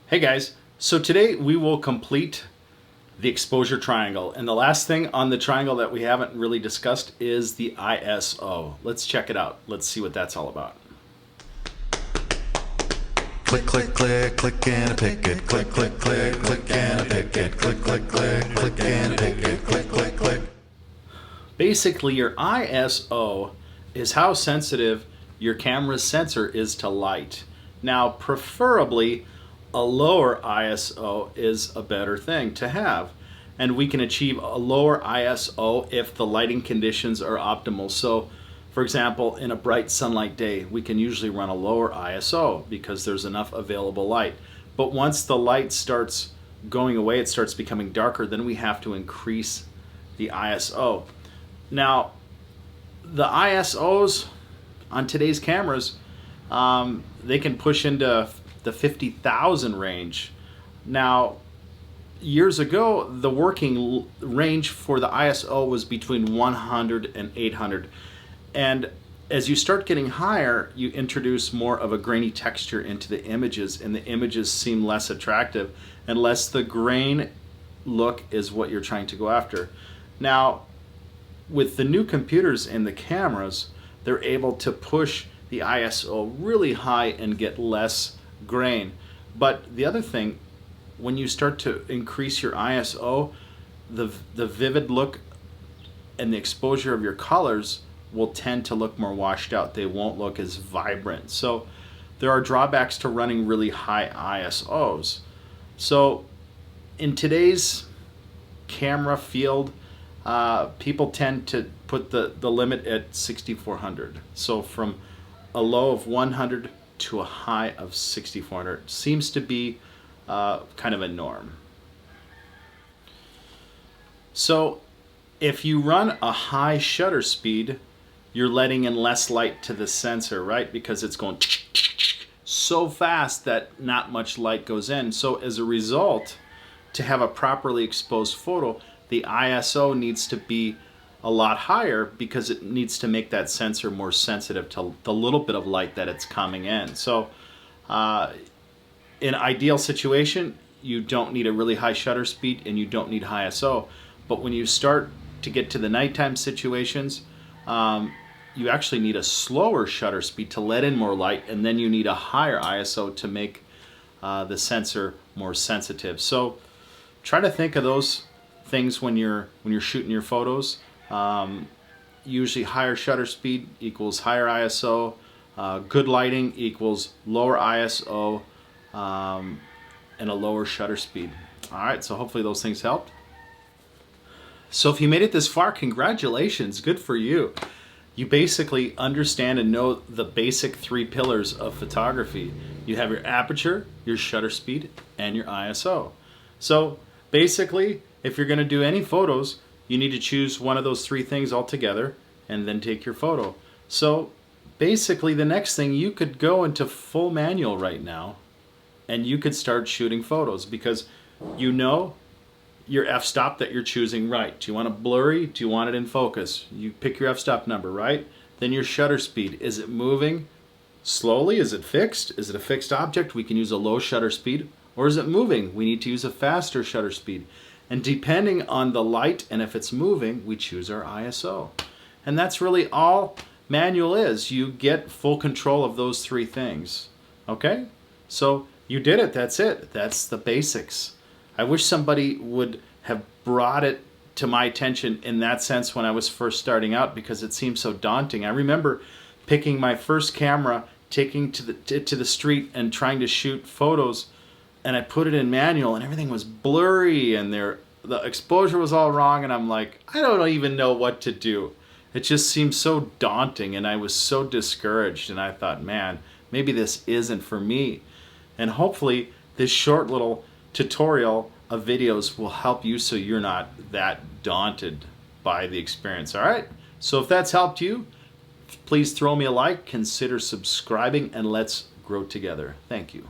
Hey guys, so today we will complete the exposure triangle, and the last thing on the triangle that we haven't really discussed is the ISO. Let's check it out. Let's see what that's all about. Click, click, click, click and a pick it. Click, click, click, click and a pick it. Click, click, click, click and a pick it. Click, click, click. Basically, your ISO is how sensitive your camera's sensor is to light. Now, preferably, a lower ISO is a better thing to have. And we can achieve a lower ISO if the lighting conditions are optimal. So, for example, in a bright sunlight day, we can usually run a lower ISO because there's enough available light. But once the light starts going away, it starts becoming darker, then we have to increase the ISO. Now, the ISOs on today's cameras, they can push into the 50,000 range. Now, years ago, the working range for the ISO was between 100 and 800. And as you start getting higher, you introduce more of a grainy texture into the images, and the images seem less attractive unless the grain look is what you're trying to go after. Now, with the new computers and the cameras, they're able to push the ISO really high and get less grain. But the other thing, when you start to increase your ISO, the vivid look and the exposure of your colors will tend to look more washed out. They won't look as vibrant. So there are drawbacks to running really high ISOs. So in today's camera field, people tend to put the limit at 6400. So from a low of 100 to a high of 6400 seems to be kind of a norm. So if you run a high shutter speed, you're letting in less light to the sensor, right? Because it's going so fast that not much light goes in. So as a result, to have a properly exposed photo, the ISO needs to be a lot higher because it needs to make that sensor more sensitive to the little bit of light that it's coming in. So in ideal situation, you don't need a really high shutter speed and you don't need high ISO. But when you start to get to the nighttime situations, you actually need a slower shutter speed to let in more light, and then you need a higher ISO to make the sensor more sensitive. So try to think of those things when you're shooting your photos. Usually higher shutter speed equals higher ISO. Good lighting equals lower ISO and a lower shutter speed. All right, so hopefully those things helped. So if you made it this far, congratulations, good for you. You basically understand and know the basic three pillars of photography. You have your aperture, your shutter speed, and your ISO. So basically, if you're going to do any photos, you need to choose one of those three things altogether and then take your photo. So basically, the next thing, you could go into full manual right now and you could start shooting photos because you know your f-stop that you're choosing, right? Do you want it blurry? Do you want it in focus? You pick your f-stop number, right? Then your shutter speed. Is it moving slowly? Is it fixed? Is it a fixed object? We can use a low shutter speed. Or is it moving? We need to use a faster shutter speed. And depending on the light and if it's moving, we choose our ISO. And that's really all manual is. You get full control of those three things. Okay? So you did it. That's it. That's the basics. I wish somebody would have brought it to my attention in that sense when I was first starting out because it seemed so daunting. I remember picking my first camera, taking to the street and trying to shoot photos, and I put it in manual and everything was blurry and the exposure was all wrong, and I'm like, I don't even know what to do. It just seemed so daunting and I was so discouraged, and I thought, man, maybe this isn't for me. And hopefully this short little tutorial of videos will help you so you're not that daunted by the experience. All right, so if that's helped you, please throw me a like, consider subscribing, and let's grow together. Thank you.